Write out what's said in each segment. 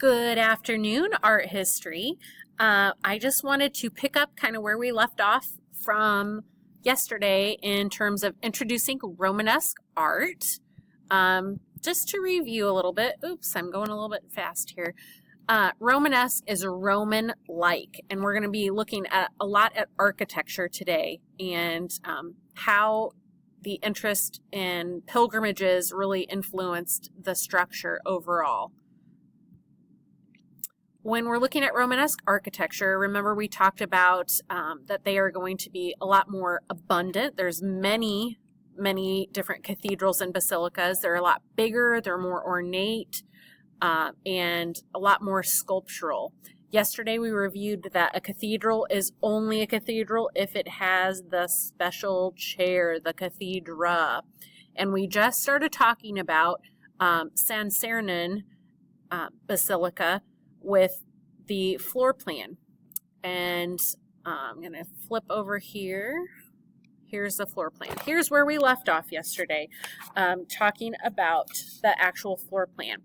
Good afternoon, art history. I just wanted to pick up kind of where we left off from yesterday in terms of introducing Romanesque art. Just to review a little bit, oops, I'm going a little bit fast here. Romanesque is Roman-like, and we're going to be looking at a lot at architecture today and how the interest in pilgrimages really influenced the structure overall. When we're looking at Romanesque architecture, remember we talked about that they are going to be a lot more abundant. There's many different cathedrals and basilicas. They're a lot bigger, they're more ornate, and a lot more sculptural. Yesterday we reviewed that a cathedral is only a cathedral if it has the special chair, the cathedra. And we just started talking about San Sernin Basilica with the floor plan. And I'm going to flip over here. Here's the floor plan. Here's where we left off yesterday, talking about the actual floor plan.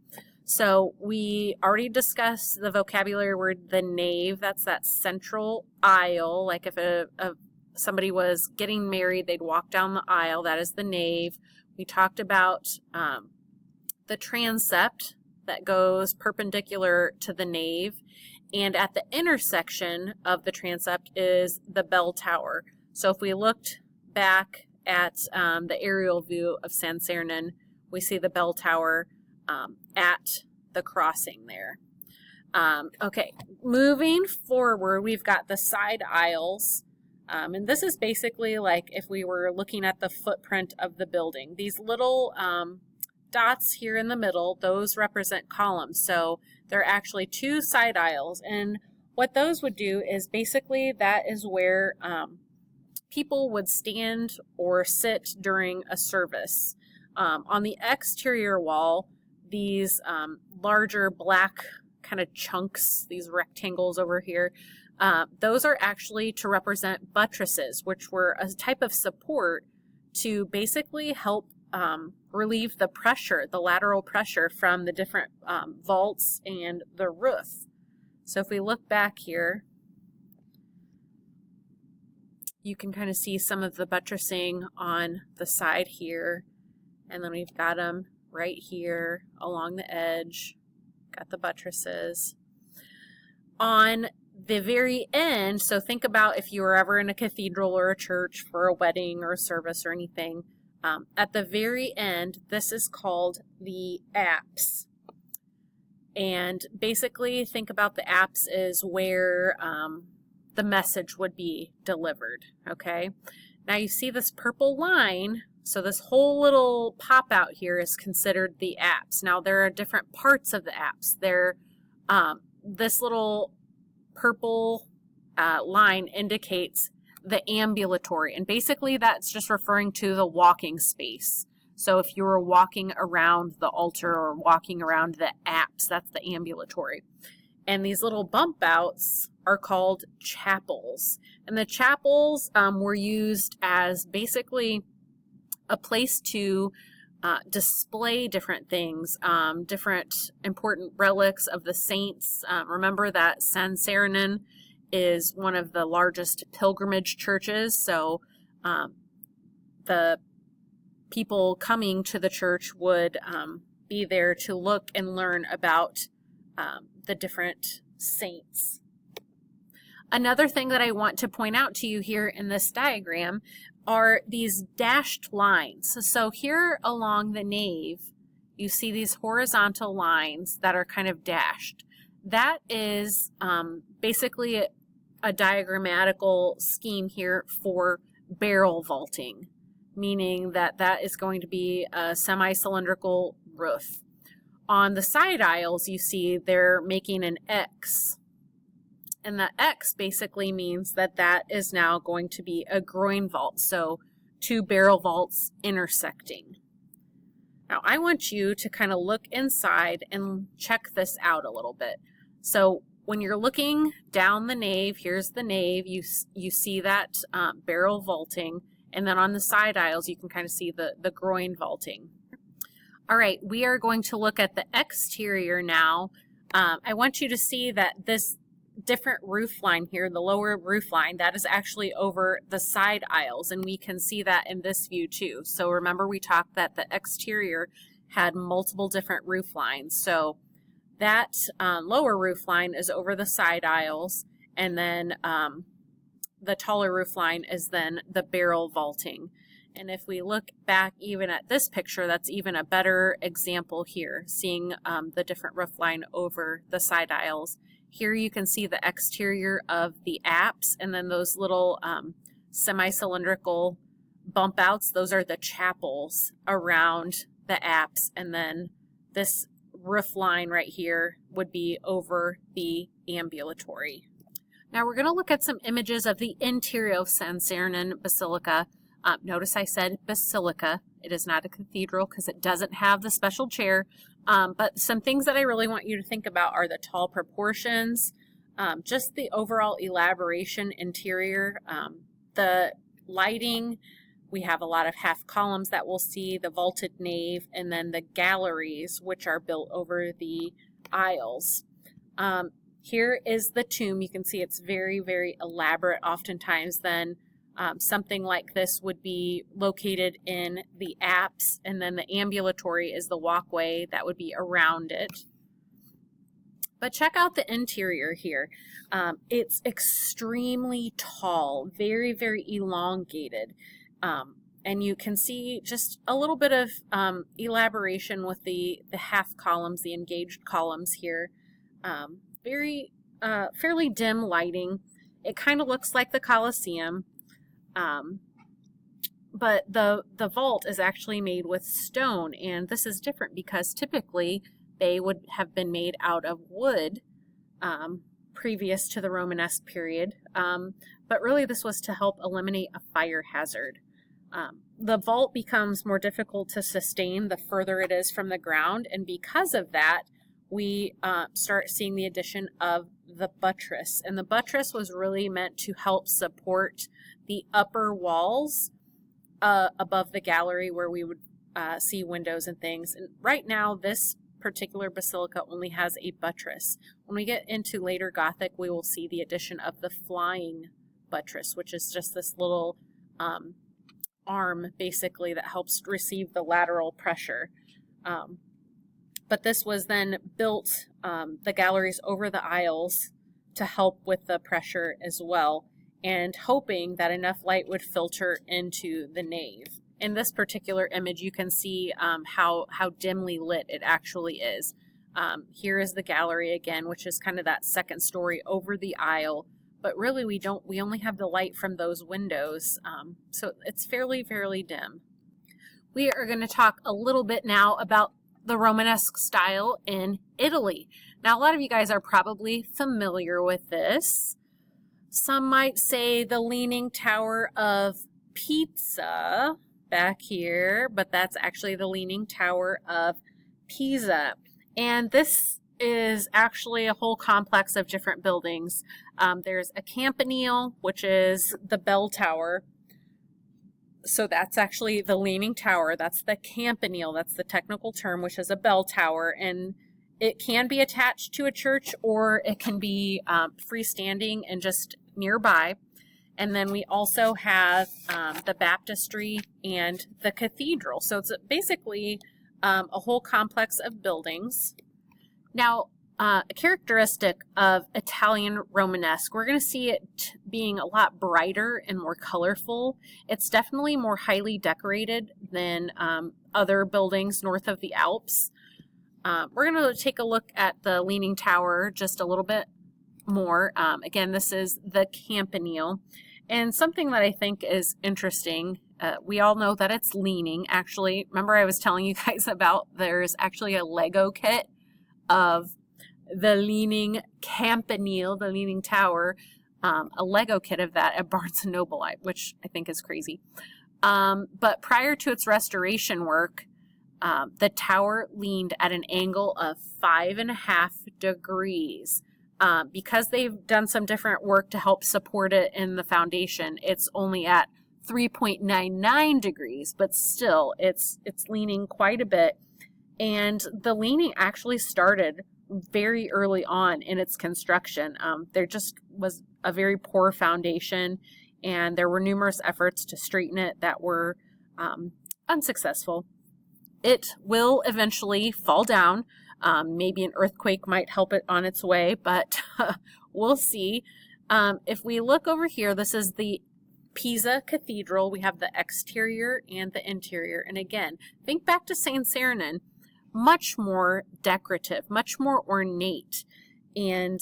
So we already discussed the vocabulary word, the nave. That's that central aisle. Like if somebody was getting married, they'd walk down the aisle. That is the nave. We talked about the transept that goes perpendicular to the nave. And at the intersection of the transept is the bell tower. So if we looked back at the aerial view of San Sernin, we see the bell tower at the crossing there. Okay, moving forward, we've got the side aisles. And this is basically like if we were looking at the footprint of the building. These little dots here in the middle, those represent columns. So there are actually two side aisles. And what those would do is basically that is where people would stand or sit during a service. On the exterior wall, these larger black kind of chunks, these rectangles over here, those are actually to represent buttresses, which were a type of support to basically help relieve the pressure, the lateral pressure from the different vaults and the roof. So if we look back here, you can kind of see some of the buttressing on the side here. And then we've got them right here along the edge. Got the buttresses. On the very end, so think about if you were ever in a cathedral or a church for a wedding or a service or anything. At the very end, this is called the apse. And basically think about the apse is where the message would be delivered, okay? Now you see this purple line, so this whole little pop out here is considered the apse. Now there are different parts of the apse. This little purple line indicates the ambulatory, and basically that's just referring to the walking space. So if you were walking around the altar or walking around the apse, that's the ambulatory. And these little bump outs are called chapels. And the chapels were used as basically a place to display different things, different important relics of the saints. Remember that San Sernin is one of the largest pilgrimage churches, so the people coming to the church would be there to look and learn about the different saints. Another thing that I want to point out to you here in this diagram are these dashed lines. So here along the nave, you see these horizontal lines that are kind of dashed. That is basically a diagrammatical scheme here for barrel vaulting, meaning that that is going to be a semi-cylindrical roof. On the side aisles, you see they're making an X. And the X basically means that that is now going to be a groin vault, so two barrel vaults intersecting. Now I want you to kind of look inside and check this out a little bit. So when you're looking down the nave, here's the nave, you see that barrel vaulting, and then on the side aisles you can kind of see the groin vaulting. All right, we are going to look at the exterior now I want you to see that this different roof line here, the lower roof line, that is actually over the side aisles, and we can see that in this view too. So remember we talked that the exterior had multiple different roof lines. So that lower roof line is over the side aisles, and then the taller roof line is then the barrel vaulting. And if we look back even at this picture, that's even a better example here, seeing the different roof line over the side aisles. Here you can see the exterior of the apse, and then those little semi-cylindrical bump outs, those are the chapels around the apse, and then this roof line right here would be over the ambulatory. Now we're going to look at some images of the interior of San Sirenen Basilica. Notice I said basilica. It is not a cathedral because it doesn't have the special chair. But some things that I really want you to think about are the tall proportions, just the overall elaboration interior, the lighting. We have a lot of half columns that we'll see, the vaulted nave, and then the galleries, which are built over the aisles. Here is the tomb. You can see it's very, very elaborate. Oftentimes then something like this would be located in the apse, and then the ambulatory is the walkway that would be around it. But check out the interior here. It's extremely tall, very, very elongated. And you can see just a little bit of elaboration with the half columns, the engaged columns here. Very fairly dim lighting. It kind of looks like the Colosseum. But the vault is actually made with stone, and this is different because typically they would have been made out of wood previous to the Romanesque period, but really this was to help eliminate a fire hazard. The vault becomes more difficult to sustain the further it is from the ground, and because of that we start seeing the addition of the buttress, and the buttress was really meant to help support the upper walls above the gallery where we would see windows and things. And right now this particular basilica only has a buttress. When we get into later Gothic, we will see the addition of the flying buttress, which is just this little arm basically that helps receive the lateral pressure. But this was then built, the galleries over the aisles, to help with the pressure as well, and hoping that enough light would filter into the nave. In this particular image, you can see how dimly lit it actually is. Here is the gallery again, which is kind of that second story over the aisle, but really we only have the light from those windows, so it's fairly dim. We are going to talk a little bit now about the Romanesque style in Italy. Now, a lot of you guys are probably familiar with this. Some might say the Leaning Tower of Pisa back here, but that's actually the Leaning Tower of Pisa. And this is actually a whole complex of different buildings. There's a campanile, which is the bell tower. So that's actually the Leaning Tower. That's the campanile. That's the technical term, which is a bell tower. And it can be attached to a church, or it can be freestanding and just nearby. And then we also have the baptistry and the cathedral. So it's basically a whole complex of buildings. Now, a characteristic of Italian Romanesque, we're going to see it being a lot brighter and more colorful. It's definitely more highly decorated than other buildings north of the Alps. We're going to take a look at the Leaning Tower just a little bit more. Again, this is the campanile. And something that I think is interesting, we all know that it's leaning. Actually, remember I was telling you guys about there's actually a Lego kit of the leaning campanile, the Leaning Tower, a Lego kit of that at Barnes & Noble, which I think is crazy. But prior to its restoration work, the tower leaned at an angle of 5.5 degrees. Because they've done some different work to help support it in the foundation, it's only at 3.99 degrees, but still it's leaning quite a bit. And the leaning actually started very early on in its construction. There just was a very poor foundation, and there were numerous efforts to straighten it that were unsuccessful. It will eventually fall down. Maybe an earthquake might help it on its way, but we'll see. If we look over here, this is the Pisa Cathedral. We have the exterior and the interior. And again, think back to St. Sernin. Much more decorative, much more ornate. And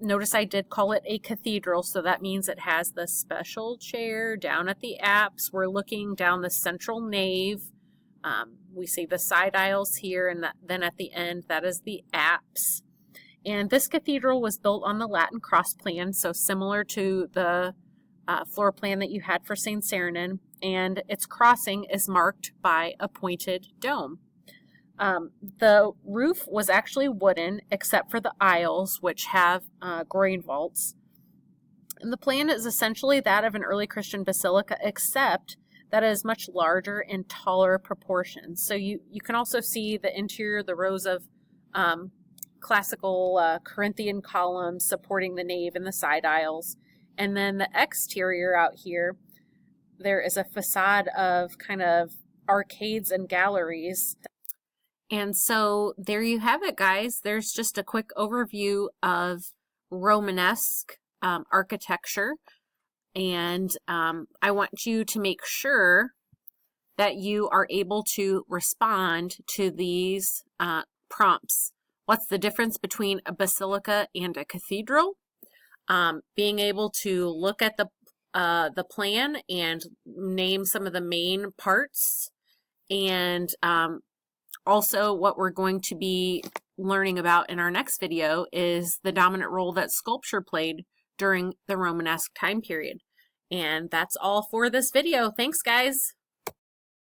notice I did call it a cathedral, so that means it has the special chair down at the apse. We're looking down the central nave. We see the side aisles here, and then at the end, that is the apse. And this cathedral was built on the Latin cross plan, so similar to the floor plan that you had for St. Sernin, and its crossing is marked by a pointed dome. The roof was actually wooden, except for the aisles, which have groin vaults. And the plan is essentially that of an early Christian basilica, except that it is much larger and taller proportions. So you can also see the interior, the rows of classical Corinthian columns supporting the nave and the side aisles. And then the exterior out here, there is a facade of kind of arcades and galleries. And so there you have it, guys. There's just a quick overview of Romanesque architecture. And I want you to make sure that you are able to respond to these prompts. What's the difference between a basilica and a cathedral? Being able to look at the plan and name some of the main parts, and also what we're going to be learning about in our next video is the dominant role that sculpture played during the Romanesque time period. And that's all for this video. Thanks, guys.